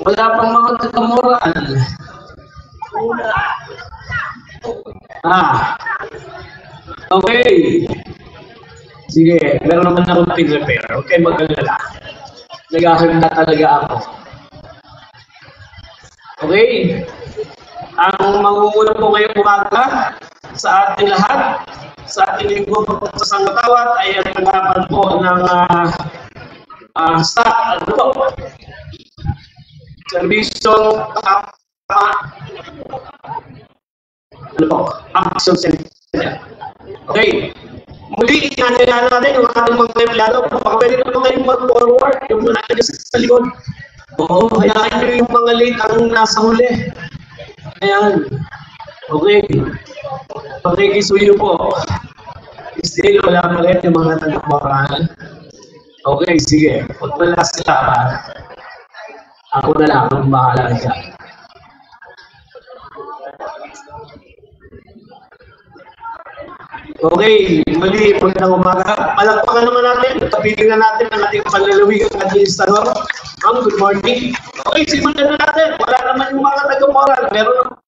Wala pang mga taga-moral. Okay. Sige, meron naman akong pin-repair. Okay, mag-alala. Nag-ahanda talaga ako. Okay. Ang mangunguna po ngayong umaga sa ating lahat, sa ating linggo sa sangkatawat ay ang tanggapan po ng servisyo action center. Okay. Muli, inanayaan natin yung ating mga empleyado. Kapag pwede naman kayong mag-forward, yung mga sa likod. Oo, hayaan nyo yung mga late ang nasa huli. Ayan. Okay. Pakikisuyo po. Still, wala pa rin yung mga taga-moral. Okay, sige. Huwag wala sila pa. Ako na lang ang bahala dyan. Okay, mali, magandang umaga. Palakpakan naman natin. Tapitin na natin ang ating panlalawigan ng administrador. Ma'am, good morning. Okay, simulan na natin. Wala naman yung mga taga-moral. Meron naman.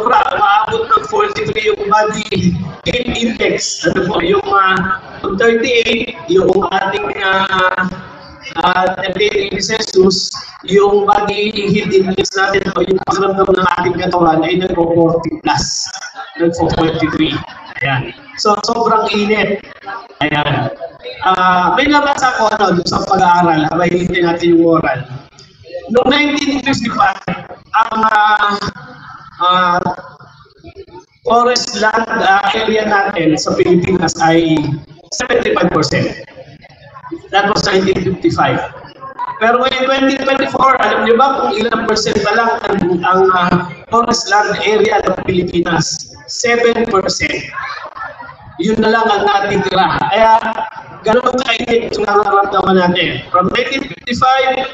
Maabot ng 43 yung body heat index. Ano po, yung 38, yung ating temperature Celsius, yung body heat index natin o yung pagramdam ng ating katawan ay nag-40 plus, nag-43. Ayan. So, sobrang init. Ayan. May nabasa ko sa pag-aaral, habang hindi natin yung oral. Noong 1955, ang forest land area natin sa Pilipinas ay 75%. That was 1955. Pero ngayon 2024, alam niyo ba kung ilang percent na lang ang forest land area ng Pilipinas? 7%. Yun na lang ang natitira. Kaya ganoon kainit yung nararamdaman natin. From 1955,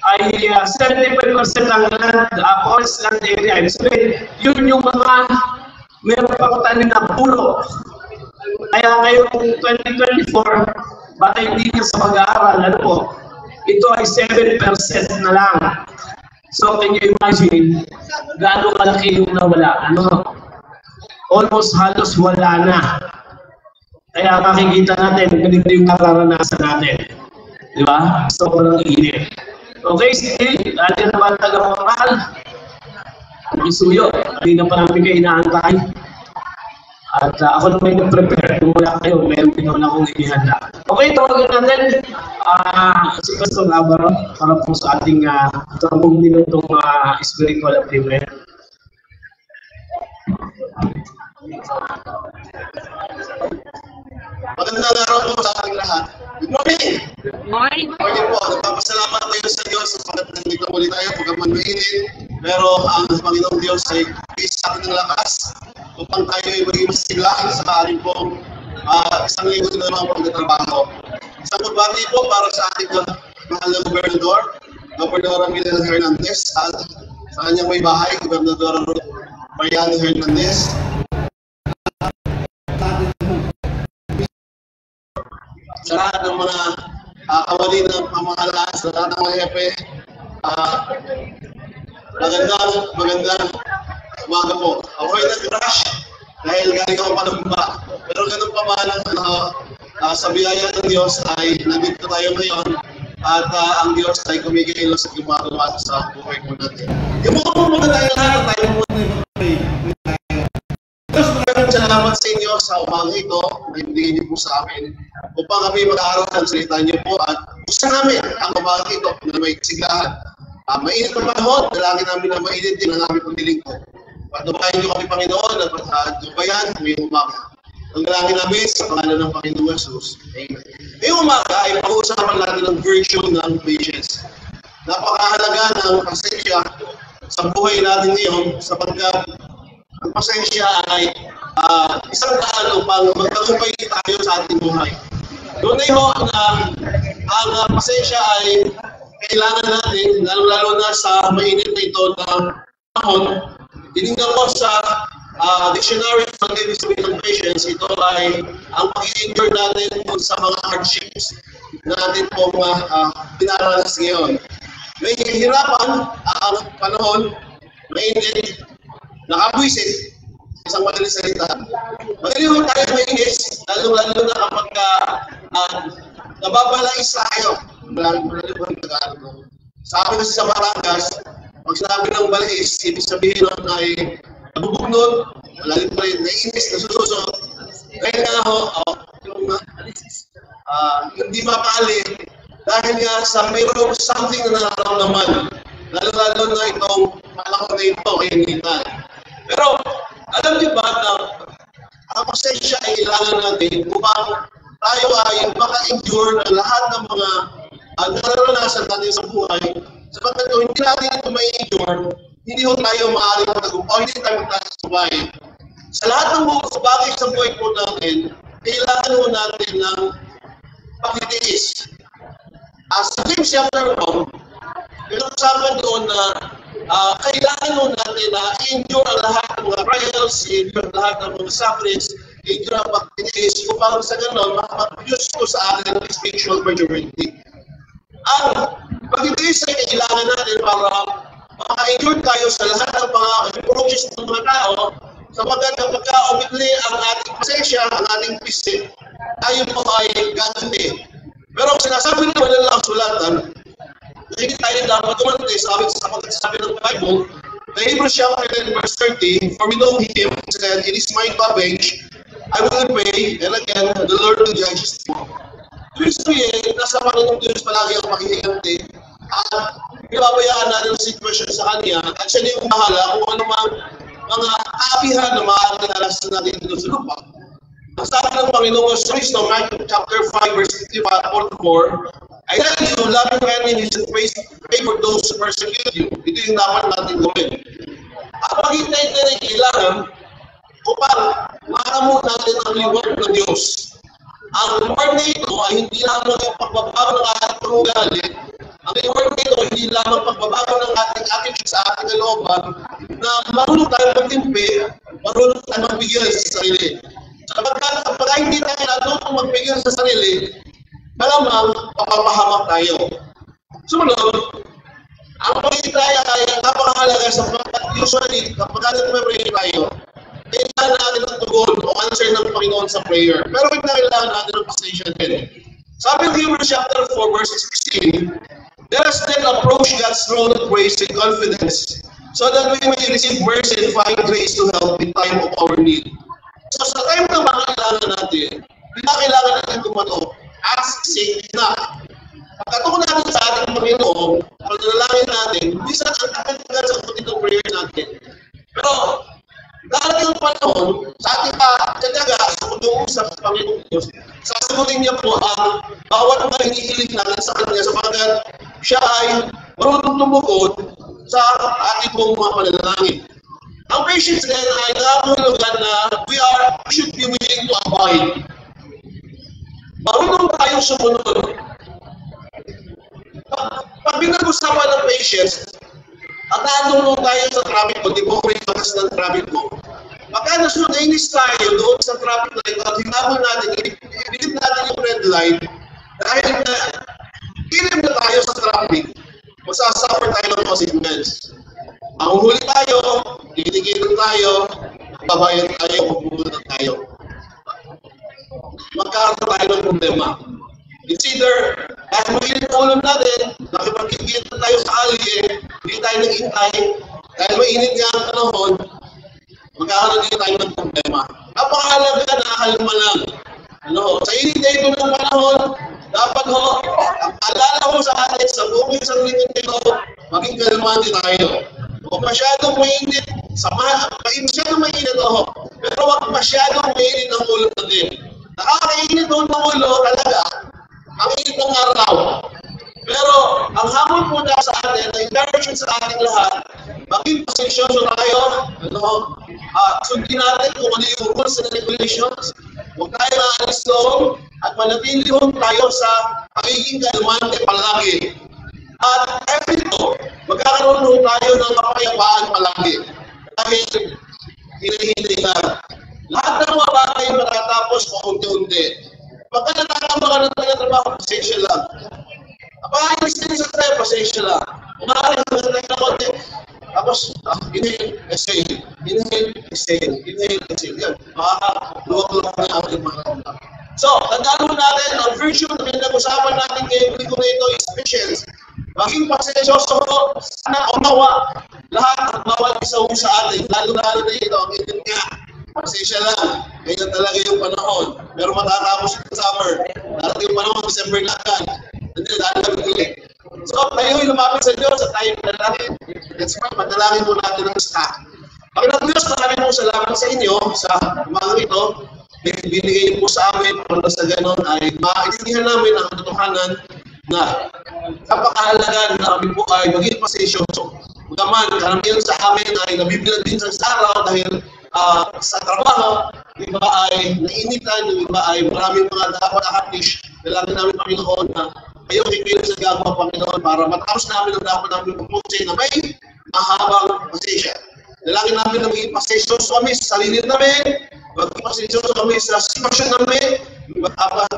ay 75% ang land, forest land area. So, yun yung mga meron pa ko tanin na pulo. Kaya ngayong 2024, baka hindi nyo sa pag-aaral, ano po, ito ay 7% na lang. So, can you imagine, gaano kalaki yung nawala? Ano? Almost halos wala na. Kaya makikita natin, ganito yung nararanasan natin. Di ba? Sobrang init. Okay, sige, natin naman taga-moral. Isuyo, hindi na pa namin kayo inaantay. At ako na may nag-prepare. Kung wala kayo, meron din ako na akong inihanda. Okay, tawagan natin si Pastor Navarro para po sa ating 10 minutong spiritual agreement. Magandang araw po sa ating lahat. Good morning! Good morning! Good morning po. Nagpapasalamat tayo sa Diyos sapagat nandito muli tayo pagkaman mainit. Pero ang Panginoong Diyos ay bigay sa atin ng lakas upang tayo ay maging masiglahan sa ating pong isang linggo na naman pagkatrabaho. Isang magbati po para sa ating mahal na Gobernador, Gobernador Emiliano Hernandez, at sa kanyang may bahay, Gobernador Mariano Hernandez. Sa lahat ng mga kawali ng pamahalaan, sa lahat ng mga hepe, magandang umaga po. Ako ay nag-rush dahil galing ako panumba. Pero ganun pa man, sa biyaya ng Diyos ay nandito tayo ngayon at ang Diyos ay kumikilos at gumagawa sa buhay ko natin. Yung mga po muna tayo lahat, tayo muna i-pray. Diyos, maraming salamat sa inyo sa umaga ito na ibigay niyo po sa amin upang kami mag-aaral ng salita niyo po at gusto namin ang umaga ito na may siglahan. Mainit na panahon, dalangin namin na mainit din ang aming paglilingkod. Patubayan niyo kami, Panginoon, at tubayan ngayong umaga. Ang dalangin namin sa pangalan ng Panginoon Jesus. Amen. Ngayong umaga ay pag-uusapan natin ang virtue ng patience. Napakahalaga ng pasensya sa buhay natin ngayon sapagkat ang pasensya ay isang daan upang magtagumpay tayo sa ating buhay. Doon na yun, ang pasensya ay kailangan natin, lalo na sa mainit na ito na panahon. Tinignan ko sa dictionary ng David Smith patience, ito ay ang pag-i-endure natin sa mga hardships natin pong pinaranas ngayon. May hirapan ang panahon, mainit, nakabwisit, isang madaling salita. Magaling tayo mainis, lalo na kapag nababalais tayo. Sabi kasi sa Barangas, pag sinabi ng balais, ibig sabihin nun ay nabubugnod, malalim pa rin, naiinis, nasususot. Kaya nga ako, hindi mapali dahil nga sa mayroong something na nararamdaman. Lalo na itong panahon na ito, kainitan. Pero, alam niyo ba na ang pasensya ay kailangan natin upang tayo ay maka-endure ng lahat ng mga nararanasan natin sa buhay. Sapagkat kung hindi natin ito may-endure, hindi ho tayo maaaring matagumpaw, hindi tayo magtagumpay. Sa lahat ng bagay sa buhay po natin, kailangan ho natin ng pagtitiis. Sa James chapter 1, pinag-usapan doon na kailangan ho natin na endure ang lahat ng mga trials, endure ang lahat ng mga sufferings, endure ang pagtitiis, upang sa gano'n, makaproduce ko sa atin ng spiritual maturity. Ang pagtitiis ay kailangan natin para maka-endure tayo sa lahat ng mga approaches ng mga tao, sapagkat kapag umikli ang ating pasensya, ang ating pisip, tayo po ay gaganti. Pero kung sinasabi naman nila ang sulatan, hindi tayo dapat umantay sabi ng Bible, the Hebrews chapter 10 verse 30, for we know him, said, it is my revenge, I will pay, and again, the Lord will judge his people. Ibig sabihin, nasa Panginoong Diyos palagi ang makikiganti, at ibabayaan natin ang sitwasyon sa Kanya, at siya na yung bahala kung ano mga kaapihan na maaaring nalasan natin dito sa lupa. Ang sabi ng Panginoon sa Kristo, Matthew chapter 5 verse 44, I tell you, love your enemies and pray for those who persecute you. Ito yung dapat natin gawin. Ang paghintay na kailangan upang makamot natin ang reward ng Diyos. Ang reward na ito ay hindi lamang ang pagbabago ng ating pangugali. Ang reward na ito ay hindi lamang pagbabago ng ating attitude sa ating kalooban na marunong tayo magtimpi, marunong tayo magbigay sa sarili. Sapagkat kapag hindi tayo natutong magbigay sa sarili, malamang papapahamak tayo. Sumunod, ang pag-itaya ay napakahalaga sapagkat usually kapag nag-pray tayo, kailangan natin ng tugon o answer ng Panginoon sa prayer. Pero kailangan natin ng pasensya din. Sabi ng Hebrews chapter 4 verse 16, let us then approach God's throne of grace in confidence so that we may receive mercy and find grace to help in time of our need. So sa time na makakailangan natin, kailangan natin tumato. Ask, seek, knock. Pagkatungo natin sa ating Panginoon, pagdalangin natin, minsan ang tagal-tagal sa kutitong prayer natin. Pero, darating ang panahon, sa ating kataga, sa pag-uusap sa Panginoon Diyos, sasagutin niya po ang bawat mga hinihiling natin sa Kanya sapagkat siya ay marunong tumukod sa ating pong mga panalangin. Ang patience din ay nakakahulugan na we should be willing to abide. Marunong tayong sumunod. Pag pinag-usapan ng patience, at naanong tayo sa traffic mo, di po may bakas ng traffic mo. Pagka nainis tayo doon sa traffic light at hinabol natin, ibigit natin yung red light, dahil na kilim na tayo sa traffic, masasuffer tayo ng consequence. Ang huli tayo, titigilan tayo, babayan tayo, pupunta tayo. Magkaroon tayo ng problema. It's either, kahit mainit ang ulam natin, nakipagkikita tayo sa ali, hindi tayo nag-intay, dahil mainit nga ang panahon, magkakaroon din tayo ng problema. Napakahalaga na kalma lang. Sa init na ito ng panahon, dapat alala ko sa atin, sa buong isang lingkod nito, maging kalmante tayo. Kung masyadong mainit, masyadong mainit pero wag masyadong mainit ang ulo natin. Nakakainit doon ng ulo talaga, ang init ng araw. Pero ang hamon po na sa atin, na encouragement sa ating lahat, maging pasensyoso tayo, sundin natin kung ano yung rules and regulations, huwag tayo maalis doon, at manatili tayo sa pagiging kalmante palagi. At every ito, magkakaroon tayo ng kapayapaan palagi. Dahil hinahinay lang. Lahat ng mga bagay matatapos paunti-unti. Pagka nakakamba ka ng trabaho, pasensya lang. Apakainis din sa tayo, pasensya lang. Umaari ka sa tayo na konti. Tapos, inhale, exhale. Inhale, exhale. Inhale, exhale. Yan, makakaluwag-luwag na ating mga ramdam. So, tandaan mo natin, ang virtue na pinag-usapan natin ngayon dito is patience. Maging pasensyoso, sana umawa lahat ang bawat isa sa atin. Lalo-lalo na ito, ang init nga. Pasensya lang, ganyan talaga yung panahon. Pero matatapos yung summer. Darating yung panahon, December na agad. Hindi, dahil ulit. So, tayo yung lumapit sa Diyos at tayo manalangin. That's why, manalangin mo natin ang stock. Pagkatapos Diyos, maraming mo salamat sa inyo sa umagang ito. Binigay niyo po sa amin para sa ganon ay maintindihan namin ang katotohanan na kapakahalaga na kami po ay maging pasensyoso. Magaman, karamihan sa amin ay nabibilan din sa araw dahil sa trabaho, yung iba ay nainitan, yung iba ay maraming mga dapat accomplish. Dalangin namin Panginoon na kayo kikilos sa gagawa Panginoon para matapos namin ang dapat namin pagpusay na may mahabang pasensya. Dalangin namin na maging pasensyoso kami sa sarili namin, maging pasensyoso kami sa sitwasyon namin, maging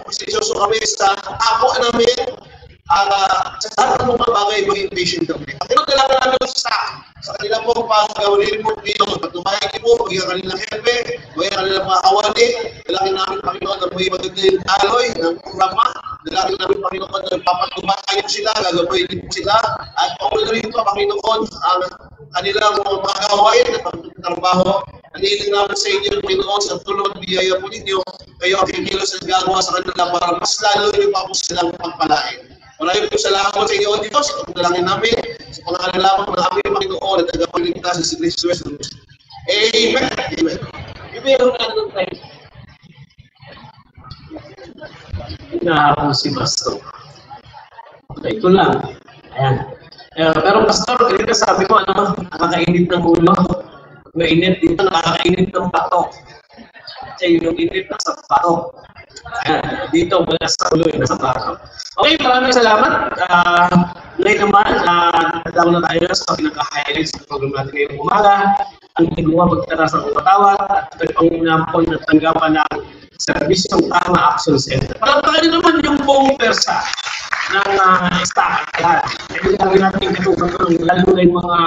pasensyoso kami sa apo namin, at sa lahat ng mga bagay maging patient kami. At dalangin namin sa kanila po pag-gawin mo dito, patumayan niyo po, maging kanilang helpe, maging kanilang mga kawali. Dalangin namin Panginoon na may magiging daloy ng programa. Dalangin namin Panginoon na papatumayan po sila, gagawin din po sila. At paulit po Panginoon ang kanilang mga gawain at pagtatrabaho. Haniling namin sa inyo, Panginoon, sa tulong at biyaya po ninyo, kayo ang kikilos at gagawa sa kanila para mas lalo niyo pa po silang pagpalain. Maraming po salamat sa inyo, Diyos. Dalangin namin sa pangangailangan ng aming Panginoon at tagapagligtas sa Kristo Jesus. Amen. Amen. Ibigay na ng time. Inaharap si Pastor. Okay, ito lang. Ayan. Pero Pastor, kanina sabi ko, nakakainit ng ulo. Mainit dito, nakakainit ng patok. Kasi yung init na sa patok. Ayan, dito wala sa ulo, nasa patok. Okay, maraming salamat. Ngayon naman, natawag na tayo sa pinaka-highlights ng program natin ngayong umaga. Ang ginagawa pagtaras ng patawat at pagpangunapon at tanggapan ng Servisyong Tama Action Center. Palagpakan naman yung buong persa ng staff. Kaya gagawin natin katukan lalo na yung mga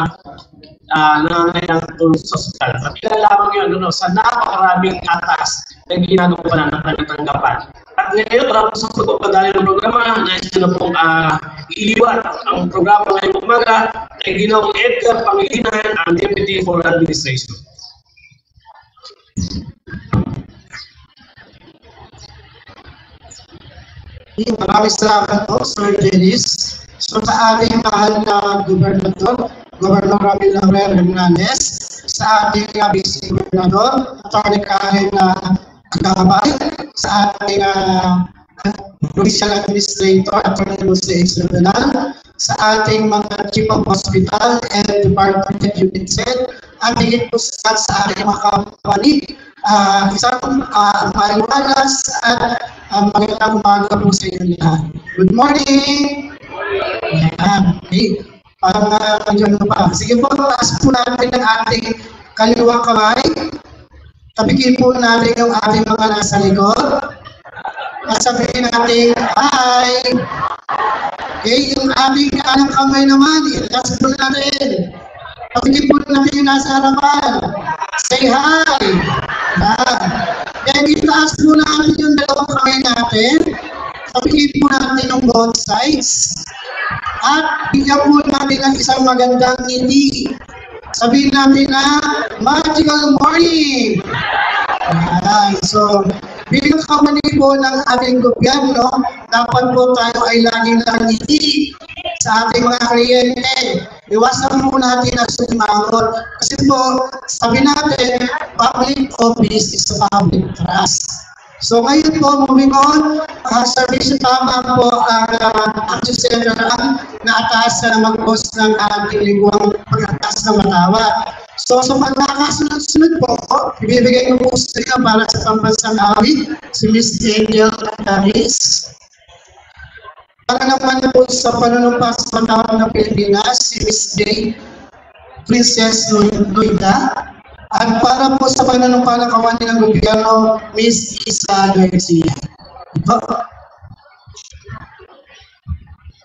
nangangailangan tulong sosial. At lamang yun, sa napakaraming atas na ginagawa na ng tanggapan. At ngayon, para sa pagpapadali ng programa, nais na pong iliwat ang programa ngayong umaga ay Ginong Edgar Pangilinan, ang Deputy for Administration. Maraming salamat po, Sir Dennis. So sa ating mahal na Gobernador Ramil Hernandez, sa ating Vice Gobernador, Atty. Karen Agabay, sa ating Provincial Administrator, Atty. Jose Extraordinal, sa ating mga Chief of Hospital and Department Unit Head, at higit po sa ating mga kapatid, isang maliwalas at magandang umaga po sa inyo lahat. Good morning! Okay. Sige po, taas po natin ang ating kaliwang kamay. Tabikin po natin yung ating mga nasa likod. At sabihin natin, hi! Okay, yung ating kanang kamay naman, itaas po natin. Tabikin po natin yung nasa harapan. Say hi! Kaya itaas po natin yung dalawang kamay natin. Tabikin po natin yung both sides. At bigyan po natin ng isang magandang ngiti. Sabihin natin na magical morning! So, bilang kamali po ng ating gobyerno, dapat po tayo ay laging nakangiti sa ating mga kliyente. Iwasan po natin ang sumangot. Kasi po, sabi natin, public office is public trust. So ngayon po, moving on, Servisyong Tama po ang Action Center na ataas na mag-post ng ating lingwang pag-atas ng matawat. So sa pagkakasunod-sunod po, ibibigay ko po sa inyo para sa pambansang awit, si Ms. Angel Taris. Para naman po sa panunumpas sa matawat ng Pilipinas, si Ms. J. Princess Noida. At para po sa pananampalang kawani ng gobyerno, Ms. Isa Garcia.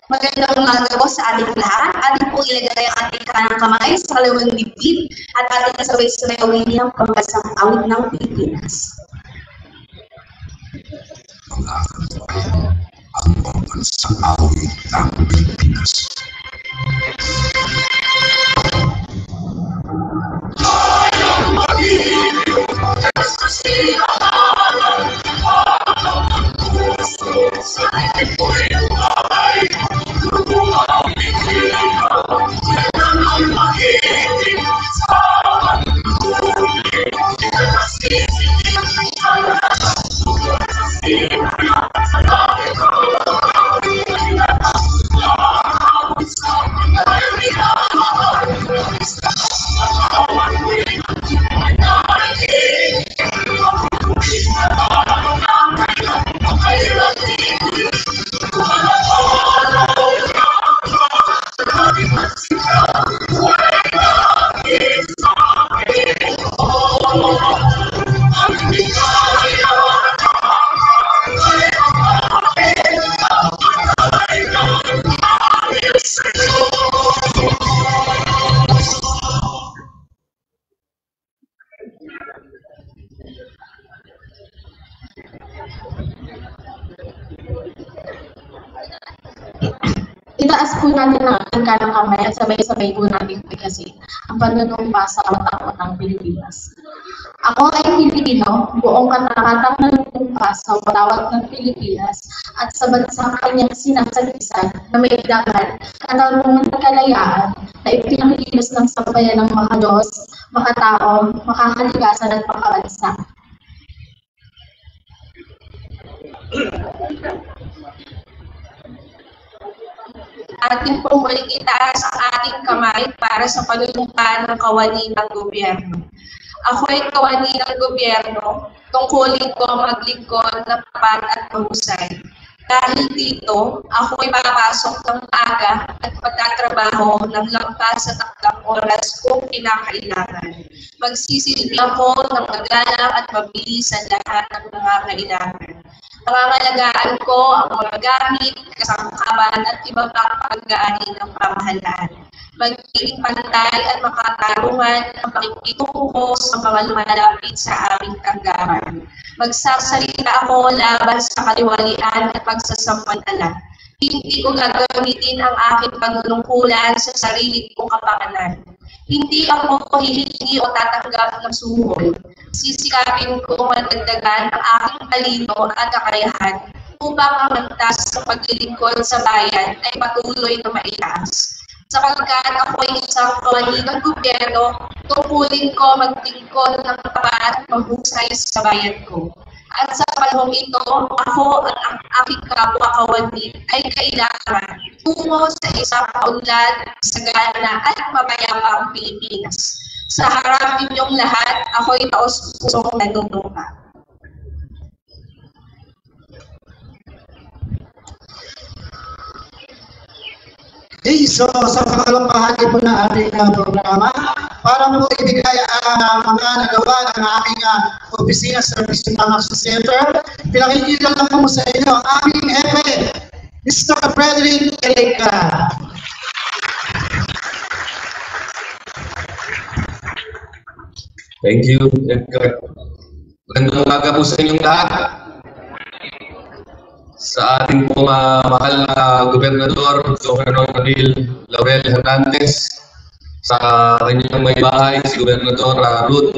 Magandang umaga po sa ating lahat. Ating po ilagay ang ating kanang kamay sa kalawang dibdib at ating sabay-sabay awinin ang pambansang awit ng Pilipinas. Ang pambansang awit ng Pilipinas. Itaas po natin ang ating kanang kamay at sabay-sabay po natin pagkasin ang panunumpa sa katawan ng Pilipinas. Ako ay Pilipino, buong katakatang nanunumpa sa katawan ng Pilipinas at sa bansang kanyang sinasagisan na may dagat, katarungan ng kalayaan na ipinakilos ng sambayan ng mga Diyos, mga tao, makakalikasan at makabansa. Ating pong muling itaas ang ating kamay para sa panunumpa ng kawani ng gobyerno. Ako ay kawani ng gobyerno, tungkulin ko maglingkod na tapat at mahusay. Dahil dito, ako ay papasok ng aga at magtatrabaho ng lampas sa takdang oras kung kinakailangan. Magsisilbi ako ng magalang at mabilis sa lahat ng mga kailangan. Pangangalagaan ko ang mga gamit, kasangkapan at iba pang pag-aani ng pamahalaan. Magiging pantay at makatarungan ang pakikitungo sa mga lumalapit sa aming tanggapan. Magsasalita ako laban sa kaliwalian at pagsasamantala. Hindi ko gagamitin ang aking panunungkulan sa sarili kong kapakanan. Hindi ako hihingi o tatanggap ng suhol. Sisikapin ko madagdagan ang aking talino at kakayahan upang ang landas sa paglilingkod sa bayan ay patuloy na maitaas. Sapagkat ako ay isang kawani ng gobyerno, tungkulin ko magtingkod ng tapat at mahusay sa bayan ko. At sa panahong ito, ako at ang aking kapwa-kawani ay kailangan tungo sa isang kaunlad, sagana at mapayapang Pilipinas. Sa harap ninyong lahat, ako'y taos-pusong nanunumpa. Okay, so sa pangalawang bahagi po ng ating programa, para po ibigay ang mga nagawa ng aking opisina sa Service Action Center, pinakikita lang po sa inyo ang aming hepe, Mr. Frederick Eleka. Thank you, Edgar. Magandang umaga po sa inyong lahat. Sa ating pong mahal na Gobernador, Gobernador Laurel Hernandez, sa kanyang may bahay, si Gobernador Ruth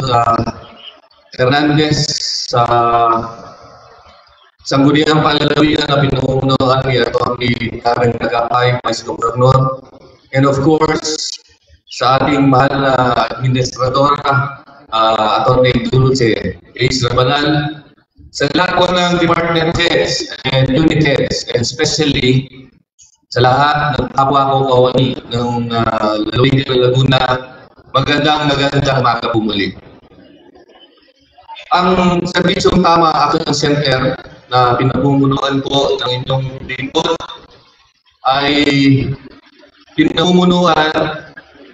Hernandez, sa sangguniang palalawigan na pinamumunuan ni Atty. Karen Nagapay, Vice Governor, and of course, sa ating mahal na Administradora, Atty. Dulce Ace Rabanal, sa lahat po ng department heads and unit heads, and especially sa lahat ng kapwa ko kawani ng Lalawigan ng Laguna, magandang umaga po muli. Ang serbisyong Tama Action Center na pinamumunuan po ng inyong lingkod ay pinamumunuan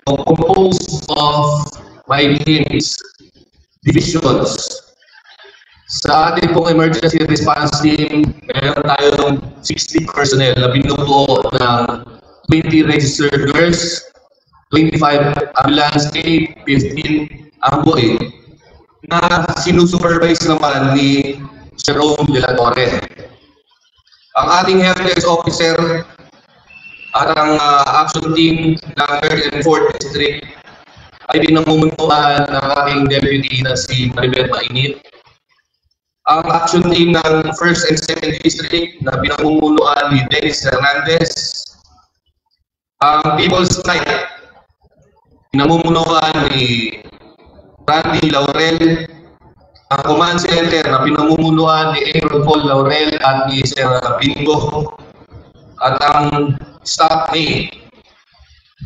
o composed of my teams divisions. Sa ating pong emergency response team, meron tayong 60 personnel na binubuo ng 20 registered nurse, 25 ambulance aid, 15 amboy, na sinusupervise naman ni Jerome De La Torre. Ang ating health desk officer at ang action team ng 3rd and 4th district ay pinamumunuan ng ating deputy na si Maribel Mainit. Ang action team ng 1st and 2nd district na pinamumunuan ni Dennis Hernandez. Ang People's Night, pinamumunuan ni Randy Laurel. Ang Command Center na pinamumunuan ni Aaron Paul Laurel at ni Sir Bingo. At ang staff mate.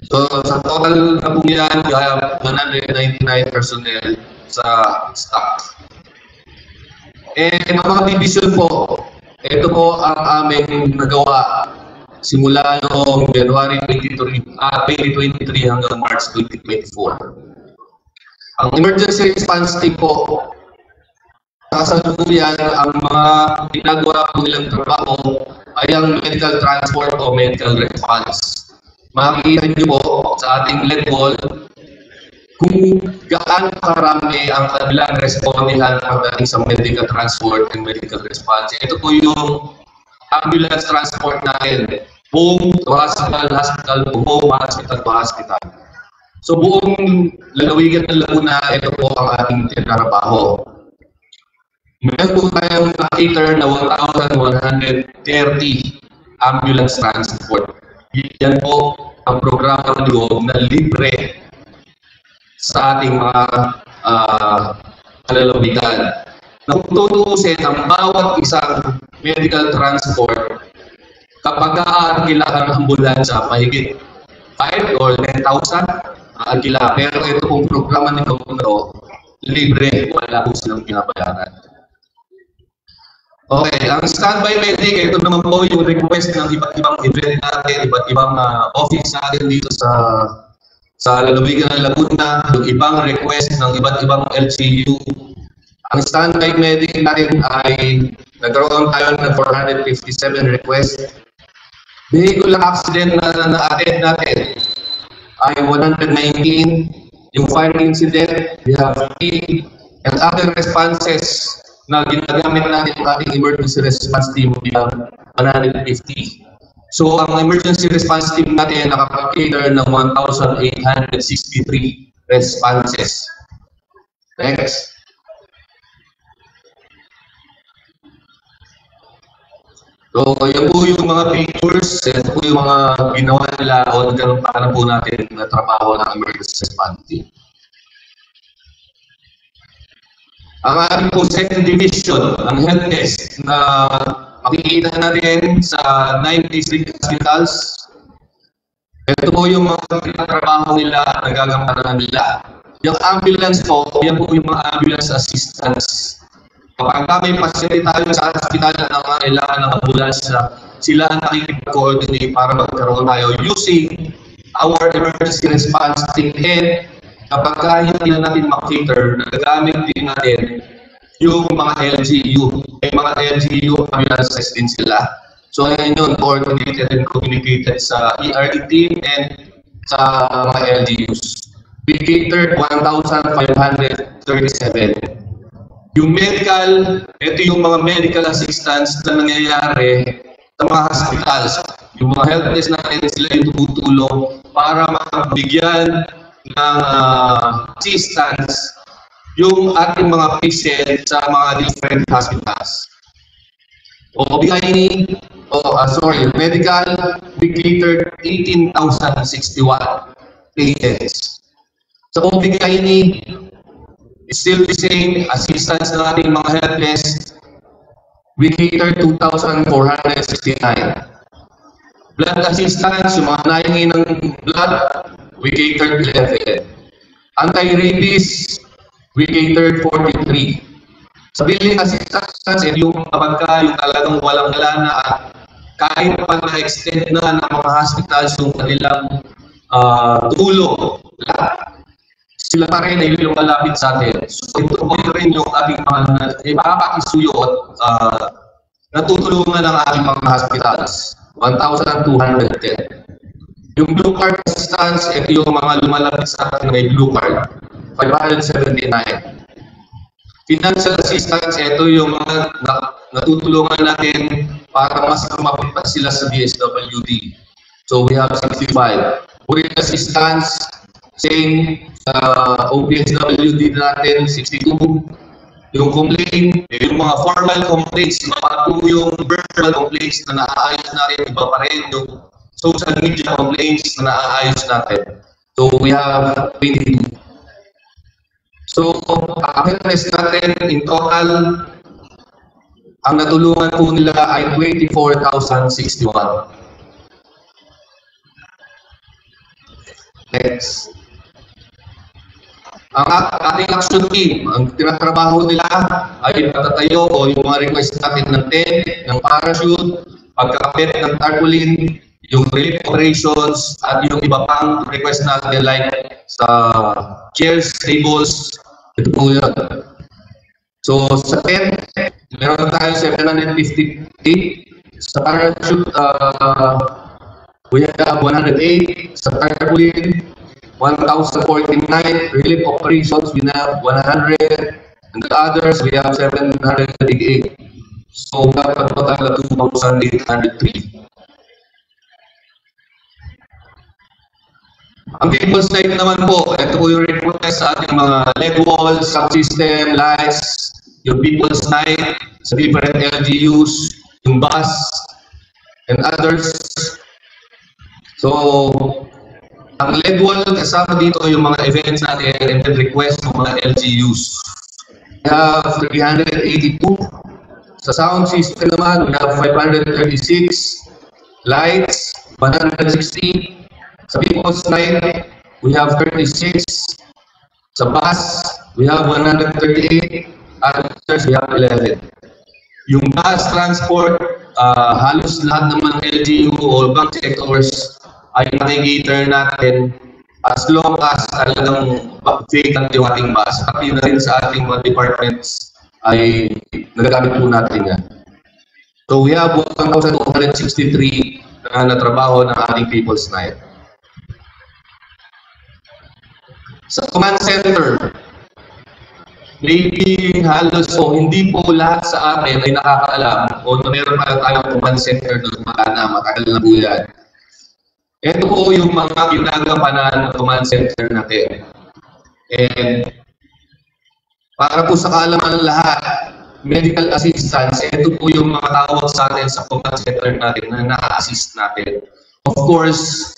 So sa total na po yan, we have 199 personnel sa staff. And mga division po, ito po ang aming nagawa simula noong January 2023 hanggang March 2024. Ang emergency response team po, kasalukuyan ang mga ginagawa po nilang trabaho ay ang medical transport o medical response. Makikita niyo po sa ating level kung gaano karami ang kanilang respondihan pagdating sa medical transport and medical response. Ito po yung ambulance transport natin. Buong hospital, buong hospital. So buong lalawigan ng Laguna, ito po ang ating tinarabaho. Meron po tayong cater na 1,130 ambulance transport. Yan po ang programa ng loob na libre sa ating mga kalalawigan. Kung tutuusin ang bawat isang medical transport, kapag aarkila ang ambulansya, mahigit 5 or 10,000 aarkila. Pero ito pong programa ni Governor, libre, wala po silang pinabayaran. Okay, ang standby medic, ito naman po yung request ng iba't ibang event natin, iba't ibang office natin dito sa lalawigan ng Laguna, yung ibang request ng iba't ibang LGU. Ang standby medic natin ay nagkaroon tayo ng 457 requests. Vehicle accident na na-attend natin ay 119. Yung fire incident, we have 3. And other responses na ginagamit natin ang ating emergency response team bilang 150. So ang emergency response team natin nakapag-cater ng 1,863 responses. Next. So yan po yung mga pictures, yan po yung mga ginawa nila o nagkaroon pa po natin na trabaho ng emergency response team. Ang ating po second division, ang health desk na makikita natin sa 9 district hospitals. Ito po yung mga trabaho nila at nagagampanan nila. Yung ambulance po, yan po yung mga ambulance assistance. Kapag may pasyente tayo sa hospital na kailangan ng ambulance, sila ang nakikipag-coordinate para magkaroon tayo using our emergency response team. And kapag hindi na natin makater, nagagamit din natin yung mga LGU. Yung mga LGU, ambulance din sila. So ayan yun, coordinated and communicated sa ERD team and sa mga LGUs. We catered 1,537. Yung medical, ito yung mga medical assistance na nangyayari sa mga hospitals. Yung mga health desk natin, sila yung tumutulong para makabigyan ng assistance yung ating mga patient sa mga different hospitals. Medical, we catered 18,061 patients. Sa OB-GYN, it's still the same assistance ng ating mga health desk. We catered 2,469. Blood assistance, yung mga nahingi ng blood, we catered 11. Anti-rabies, we catered 43. Sa billing assistance, yung kapag yung talagang walang-wala na at kahit pa na-extend na ng mga hospitals yung kanilang tulong. sila pa rin ay lumalapit sa atin. So ito po rin yung ating mga makakakisuyo at natutulungan ng ating mga hospitals. 1,210. Yung blue card assistance, ito yung mga lumalapit sa atin may blue card. 579. Financial assistance, ito yung mga natutulungan natin para mas lumapit pa sila sa DSWD. So we have 65. Foreign assistance, same sa OPSWD natin, 62. Yung complaint, yung mga formal complaints, iba yung virtual complaints na naaayos natin, iba pa rin yung social media complaints na naaayos natin. So we have 22. So, awareness natin in total, ang natulungan po nila ay 24,061. Next. Ang ating action team, ang tinatrabaho nila ay patatayo o yung mga request natin ng tent, ng parachute, pagkakapit ng tarpaulin, yung relief operations, at yung iba pang request natin like sa chairs, tables, ito po yun. So sa tent, meron tayo 758. Sa parachute, we have 108. Sa tarpaulin, 1,049. Relief operations, we have 100. And the others, we have 788. So we have a total of 2,803. Ang people's night naman po, ito po yung request sa ating mga leg walls, subsystem, lights, yung people's night sa different LGUs, yung bus, and others. So, ang leg wall, kasama dito yung mga events natin and then request ng mga LGUs. We have 382. Sa sound system naman, we have 536. Lights, 160. Sa people's night, we have 36. Sa bus, we have 138. Others, we have 11. Yung bus transport, halos lahat ng mga LGU o bank sectors ay nakikater natin as long as talagang vacant yung ating bus. Pati na rin sa ating mga departments ay nagagamit po natin yan. So we have 1,263 na trabaho ng ating people's night. Sa command center, maybe halos o hindi po lahat sa atin ay nakakaalam o na meron pa tayong command center doon matagal na po yan. Ito po yung mga ginagampanan ng command center natin. And para po sa kaalaman ng lahat, medical assistance, ito po yung mga tawag sa atin sa command center natin na na-assist natin. Of course,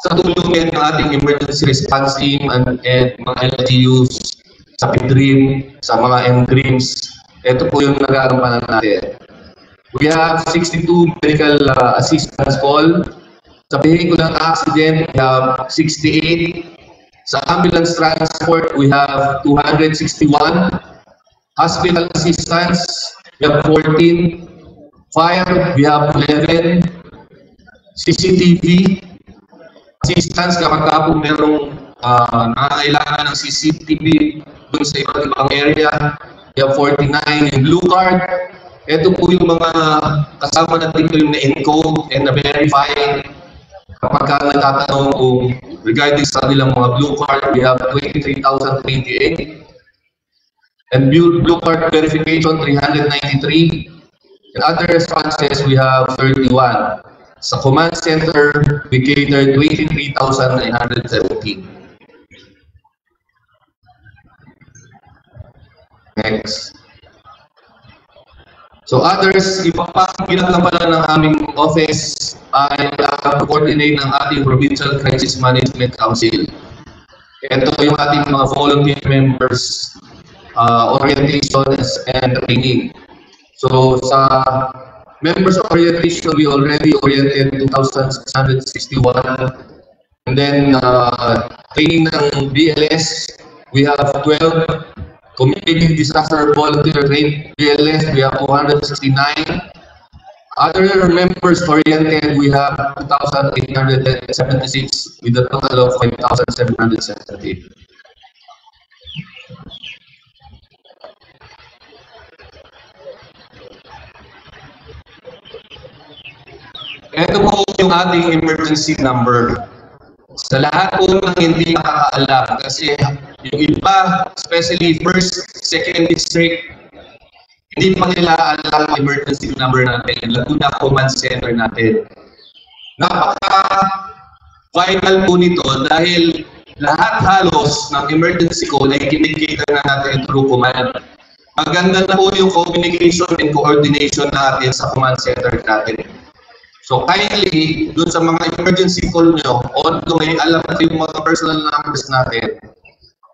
sa tulong ng ating emergency response team and mga LGUs, sa PDREAM, sa mga MDREAMs, ito po yung nag-aarampanan natin. We have 62 medical assistance call. Sa vehicular accident, we have 68. Sa ambulance transport, we have 261. Hospital assistance, we have 14. Fire, we have 11. CCTV assistance, kapag po merong nangangailangan ng CCTV dun sa iba't ibang area, we have 49. Yung blue card, ito po yung mga kasama natin yung na-encode and na-verify. Kapag ka nagtatanong kung regarding sa kanilang mga blue card, we have 23,028. And blue card verification, 393. And other responses, we have 31. Sa command center, we catered 23,917. Next. So others, iba pa ginagawa ng aming office ay coordinate ng ating Provincial Crisis Management Council. Ito yung ating mga volunteer members, orientations and training. So sa members orientation, we already oriented 2,661. And then training ng BLS, we have 12. Community Disaster Volunteer Train BLS, we have 269. Other members oriented, we have 2,876 with a total of 5,770. Ito po yung ating emergency number. Sa lahat po ng hindi nakakaalam, kasi yung iba, especially first, second district, hindi pa nila alam ang emergency number natin, Laguna Command Center natin. Napaka-vital po nito dahil lahat halos ng emergency call ay kinikita na natin through command. Maganda na po yung communication and coordination natin sa command center natin. So kindly, dun sa mga emergency call nyo, although may alam natin yung mga personal numbers natin,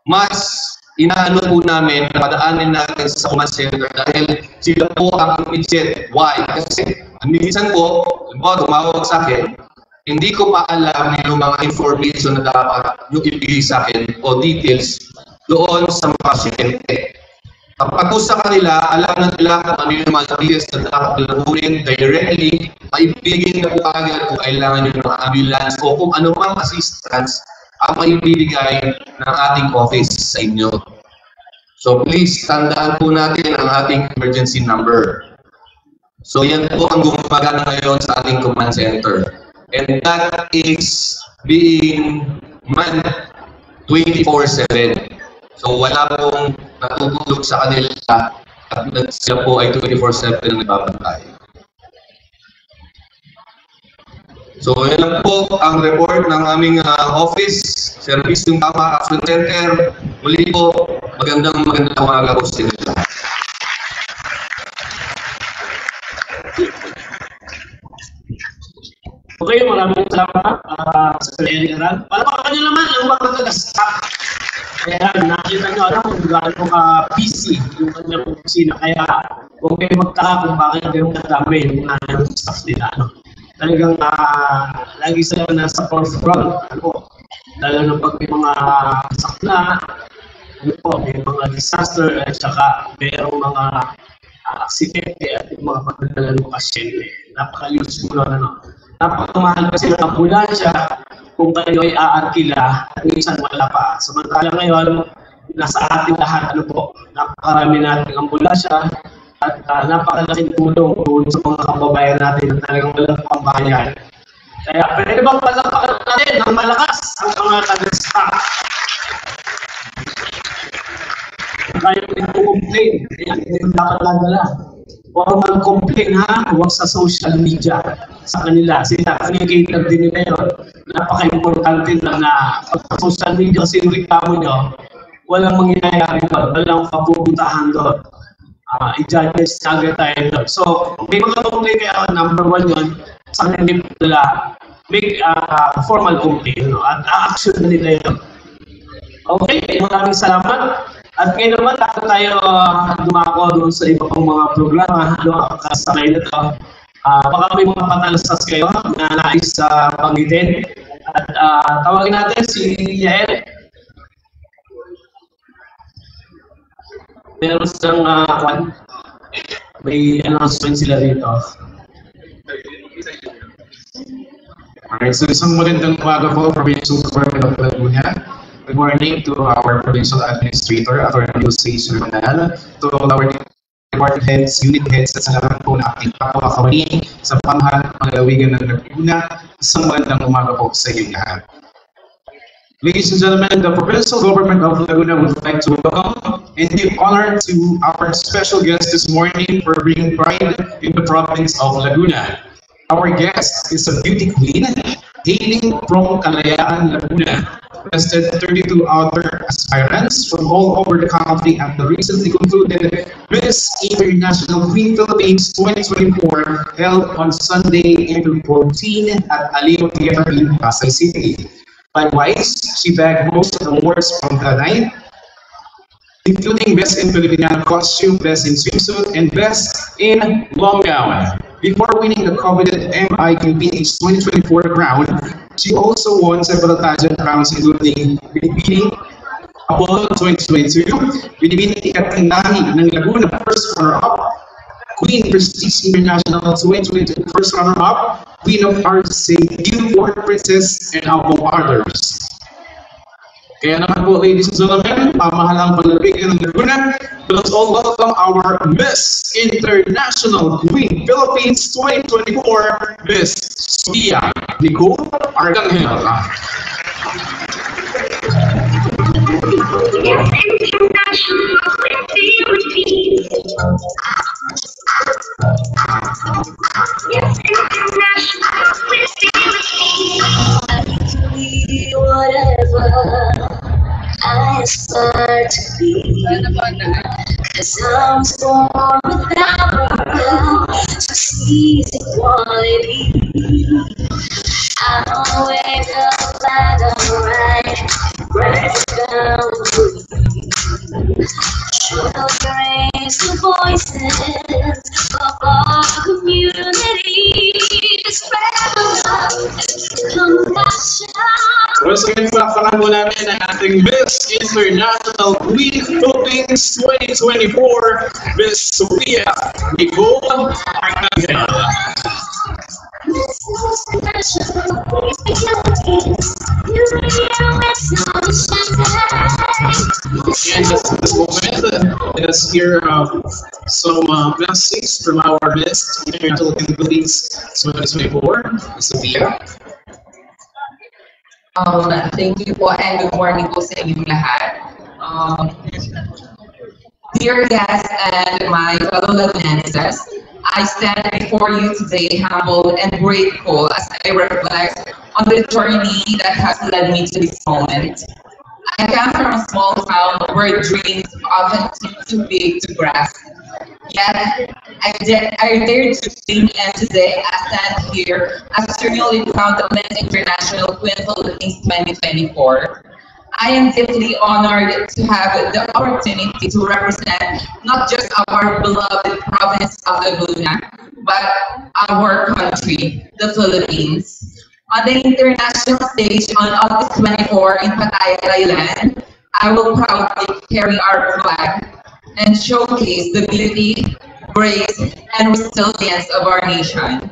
mas inaano po namin na padaanin natin sa command center dahil sila po ang immediate. Why? Kasi minsan po, tumawag sa akin, hindi ko pa alam yung mga information na dapat yung ibigay sa akin o details doon sa mga pasyente. Kapag sa kanila, alam na nila kung ano yung mga details na dapat lagunin directly, maibigay na po agad kung kailangan nyo ng ambulance o kung anumang assistance ang maibigay ng ating office sa inyo. So please, tandaan po natin ang ating emergency number. So yan po ang gumagana ngayon sa ating command center. And that is being manned 24/7. So wala pong natutulog sa kanila at sila po ay 24/7 na nagbabantay. So yan lang po ang report ng aming office, Service ng Tama Action Center. Muli po, magandang umaga po sa inyo. Okay, maraming salamat sa Kaliran. Palapakakan nyo naman ang mga taga-staff. Kaya nakita nyo alam kung gaano ka-busy yung kanyang opisina. Kaya huwag kayo magtaka kung bakit gano'ng kadami yung mga staff nila. Talagang lagi sila nasa forefront. Lalo na pag may mga sakla, may mga disaster, at saka mayroong mga aksidente at yung mga pagdadala ng pasyente. Napaka-useful napakamahal kasi ng ambulansya kung kayo ay aarkila at minsan wala pa. Samantala ngayon, nasa ating lahat, napakarami nating ambulansya at napakalaking tulong sa mga kababayan natin na talagang walang pambayan. Kaya pwede bang palapakan natin ng malakas ang mga taga-staff? Kaya nagpo-complain, kaya hindi dapat nadala. Huwag mag-complain huwag sa social media sa kanila. Sila, communicator din nila yun. Napaka-importante lang na sa social media kasi yung reklamo nyo, walang mangyayari doon, walang papupuntahan doon. I-judge agad tayo doon. So, may mga complain kaya number 1 yun, sa kanila nila, make formal complaint at action na nila yun. Okay, maraming salamat. At ngayon naman, tayo dumako doon sa iba pang mga programa, kasakay na ito. Baka may mga patalasas kayo na nais panggitin. At tawagin natin si Yael. Meron silang may announcement sila rito. Alright, so isang magandang umaga po, Provincial Government of Laguna. Good morning to our Provincial Administrator, Attorney Jose Surmanal, to our department heads, unit heads, at sa lahat po na ating kapwa-kawani sa pamahalaan ng lalawigan ng Laguna. Isang magandang umaga po sa inyo lahat. Ladies and gentlemen, the Provincial Government of Laguna would like to welcome and give honor to our special guest this morning for bringing pride in the province of Laguna. Our guest is a beauty queen hailing from Kalayaan, Laguna. Tested 32 other aspirants from all over the country at the recently concluded Miss International Queen Philippines 2024 held on Sunday, April 14 at Aleo Theater in Pasay City. Likewise, she bagged most of the awards from the night, including Best in Filipino Costume, Best in Swimsuit, and Best in Long Gown. Before winning the coveted MIQPH 2024 crown, she also won several pageant crowns including Binibining Apollo 2022, Binibining Ikatindahi ng Laguna First Runner-Up, Queen Prestige International 2022 First Runner-Up, Queen of Arts Say Beautiful Princess, and among others. Kaya naman po, ladies and gentlemen, pamahalang palabigan ng Laguna, let's all welcome our Miss International Queen Philippines 2024, Miss Sophia Nicole Arcangel. Whatever I aspire to be, 'cause I'm born without succeed quality. I don't wake up at the right down. She'll raise the voices of our community. Spread love, compassion. Once again, palakpakan po namin ang ating Miss International Queen Philippines 2024, Miss Sophia Nicole Arcangel. And at this moment, let us hear some messages from our Miss International Queen Philippines 2024, Miss Sophia. Thank you po and good morning po sa inyong lahat. Dear guests and my fellow Lagunenses, I stand before you today humbled and grateful as I reflect on the journey that has led me to this moment. I come from a small town where dreams often seem too big to grasp. Yet, I dare to dream, and today I stand here as your newly crowned Miss International Queen Philippines 2024. I am deeply honored to have the opportunity to represent not just our beloved province of Laguna, but our country, the Philippines. On the international stage on August 24 in Pattaya, Thailand, I will proudly carry our flag and showcase the beauty, grace, and resilience of our nation.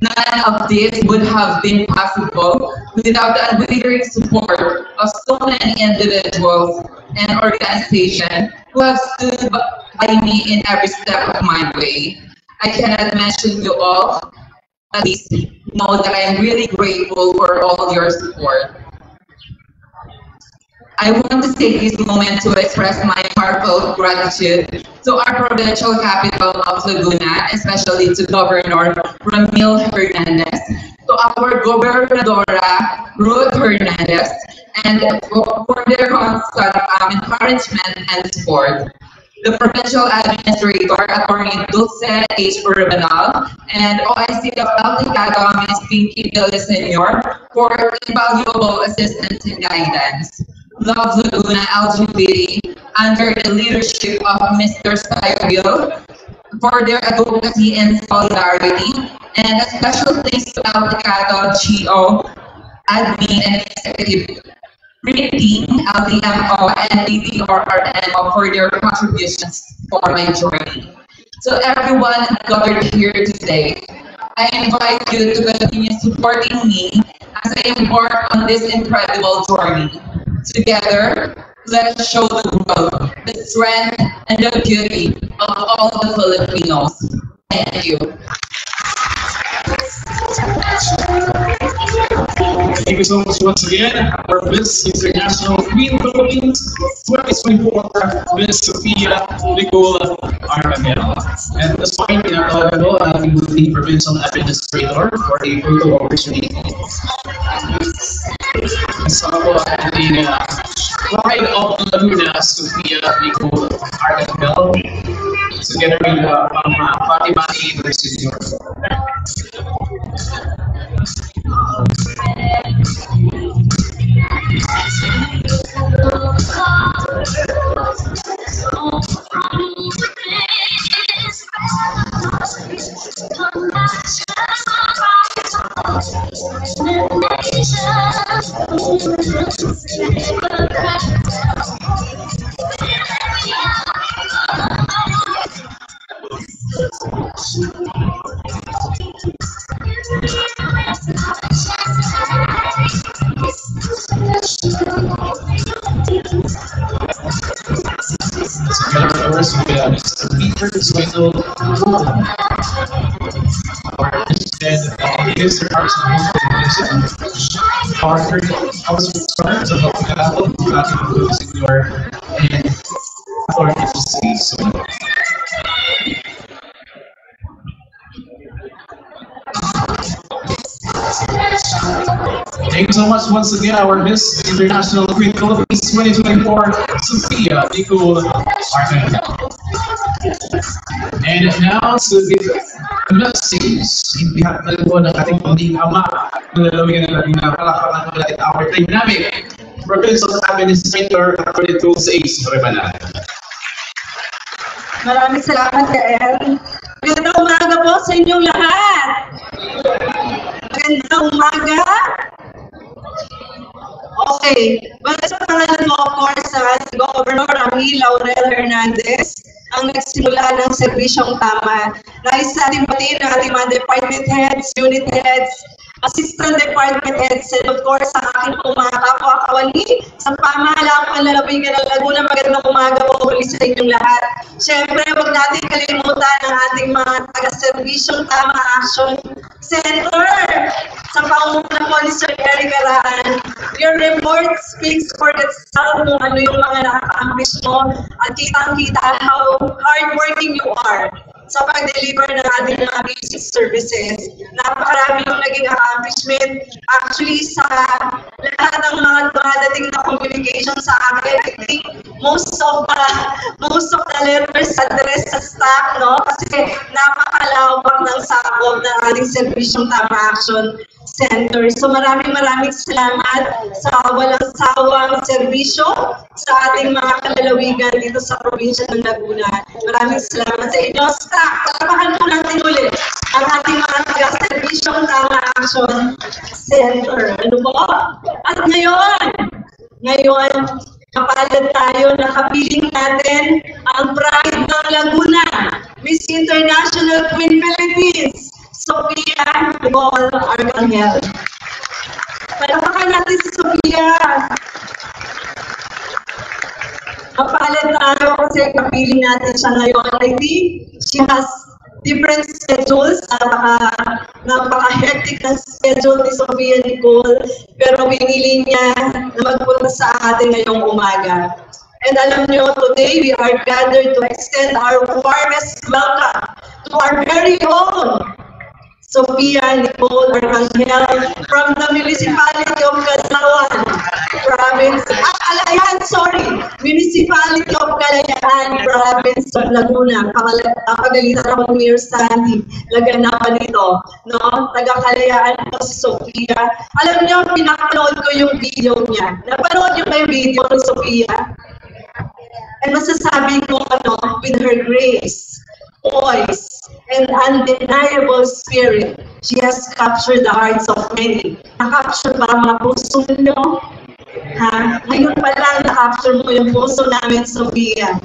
None of this would have been possible without the unwavering support of so many individuals and organizations who have stood by me in every step of my way. I cannot mention you all, at least know that I am really grateful for all your support. I want to take this moment to express my heartfelt gratitude to our provincial capital of Laguna, especially to Governor Ramil Hernandez, to our Gobernadora Ruth Hernandez, and for their constant encouragement and support. The Provincial Administrator, Attorney Dulce H. Urbanal, and OIC of El Tecado, Ms. Pinky Villa Sr. for invaluable assistance and guidance. Love Laguna LGBT, under the leadership of Mr. Skyville, for their advocacy and solidarity, and a special thanks to El Tecado GO, admin and executive team, LTMO and DDRRMO for their contributions for my journey. So everyone gathered here today, I invite you to continue supporting me as I embark on this incredible journey. Together, let's show the world the strength and the beauty of all the Filipinos. Thank you. Thank you so much once again, our Miss International Queen Philippines 2024, Miss Sophia Nicole Arcangel. And this point, tinatawagan ko ang ating Buti Provincial Administrator for a photo opportunity. Kasama ko ang ating Pride of Laguna, Sophia Nicole Arcangel, together with Fatima University. Mr. Peter is going to our president, Mr. Carson, our house returns of Tagalog, Tagalog, Senor, and authority to say so. Thank you so much once again, our Miss International Queen Philippines 2024, Sophia Nicole Martin. And now, to give a message, in behalf ng ating pamilya ama, nalalawigan na natin na palakpakan natin our dynamic provincial administrator according to sa ACE Rebana. Maraming salamat, El. Magandang umaga po sa inyong lahat. Magandang umaga. Okay. Well, sa pangalan mo, of course, si Governor Ramil Laurel Hernandez, ang nagsimula ng serbisyong tama. Nais natin pati ng ating mga department heads, unit heads, assistant department heads, and of course, sa aking pong mga kapwa-kawani, sa pamahalaan ng lalawigan ng Laguna, magandang umaga po ulit sa inyong lahat. Siyempre, huwag natin kalimutan ang ating mga taga-serbisyong tama action center sa pangunguna po ni Sir Eric Arahan. Your report speaks for itself kung ano yung mga nakaka-accomplish mo at kitang-kita how hardworking you are sa pag-deliver ng ating mga basic services. Napakarami yung naging accomplishment. Actually, sa lahat ng mga dumadating na communication sa akin, I think most of the letters addressed sa staff, no? Kasi napakalawak ng sakop ng ating servisyong tama action center. So maraming salamat sa walang sawang serbisyo sa ating mga kalalawigan dito sa probinsya ng Laguna. Maraming salamat sa inyo. Staff, talabakan po natin ulit ang ating mga taga-serbisyong tama action center. Ano po? At ngayon, kapalad tayo, nakapiling natin ang pride ng Laguna, Miss International Queen Philippines, Sophia Nicole Arcangel. Palakpakan natin si Sophia. Kapalad tayo kasi kapiling natin siya ngayon. I think she has different schedules. Napaka-hectic na schedule ni Sophia Nicole. Pero pinili niya na magpunta sa atin ngayong umaga. And alam niyo, today we are gathered to extend our warmest welcome to our very own Sophia Nicole Arcangel from the Municipality of Calayan Province, Municipality of Calayan Province of Laguna. Pagalitan ako ni Mayor Sandy, laganapan nito, no? Taga-Kalayaan po si Sophia. Alam niyo, pinapanood ko yung video niya. Napanood niyo ba yung video ni Sophia? And masasabi ko, with her grace, voice, and undeniable spirit, she has captured the hearts of many. Na-capture ba ang mga puso nyo? Ha? Ngayon pa lang na-capture mo yung puso namin, Sophia.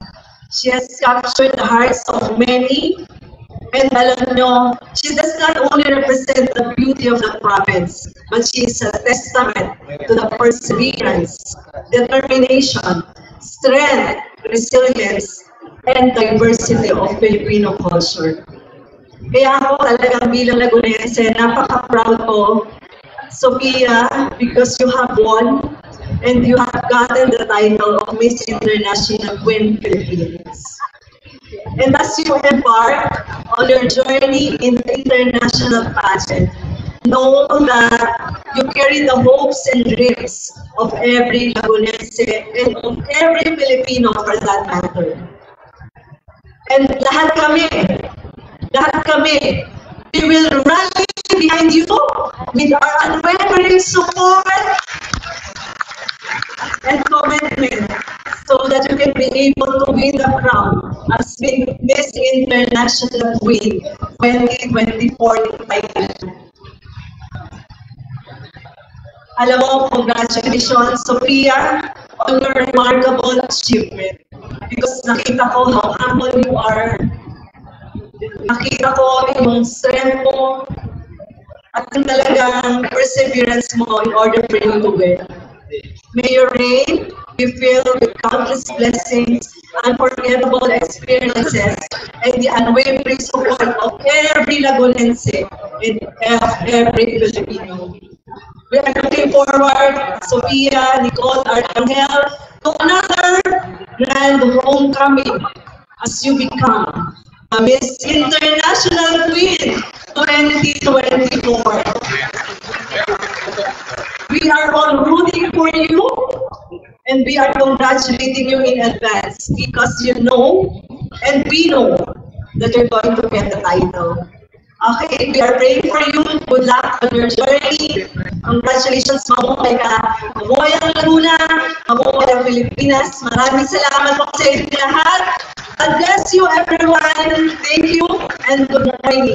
She has captured the hearts of many. And alam nyo, she does not only represent the beauty of the province, but she is a testament to the perseverance, determination, strength, resilience, and diversity of Filipino culture. Kaya ako talagang bilang Lagunense, napaka-proud ko, Sophia, because you have won and you have gotten the title of Miss International Queen Philippines. And as you embark on your journey in the international pageant, know that you carry the hopes and dreams of every Lagunense and of every Filipino for that matter. And lahat kami, we will rally behind you with our unwavering support and commitment so that you can be able to win the crown as Miss International Queen 2024 title. Alam mo, congratulations, Sophia, on your remarkable achievement. Because nakita ko how humble you are. Nakita ko yung strength mo at yung talagang perseverance mo in order for you to win. May your reign be filled with countless blessings unforgettable experiences, and the unwavering support of every Lagunense and every Filipino. We are looking forward, Sofia, Nicole, Arcangel, to another grand homecoming as you become a Miss International Queen 2024. We are all rooting for you, and we are congratulating you in advance because you know, and we know, that you're going to get the title. Okay, we are praying for you. Good luck on your journey. Congratulations, mabuhay ka. Mabuhay ang Laguna, mabuhay ang Pilipinas. Maraming salamat po sa inyo lahat. God bless you, everyone. Thank you, and good morning.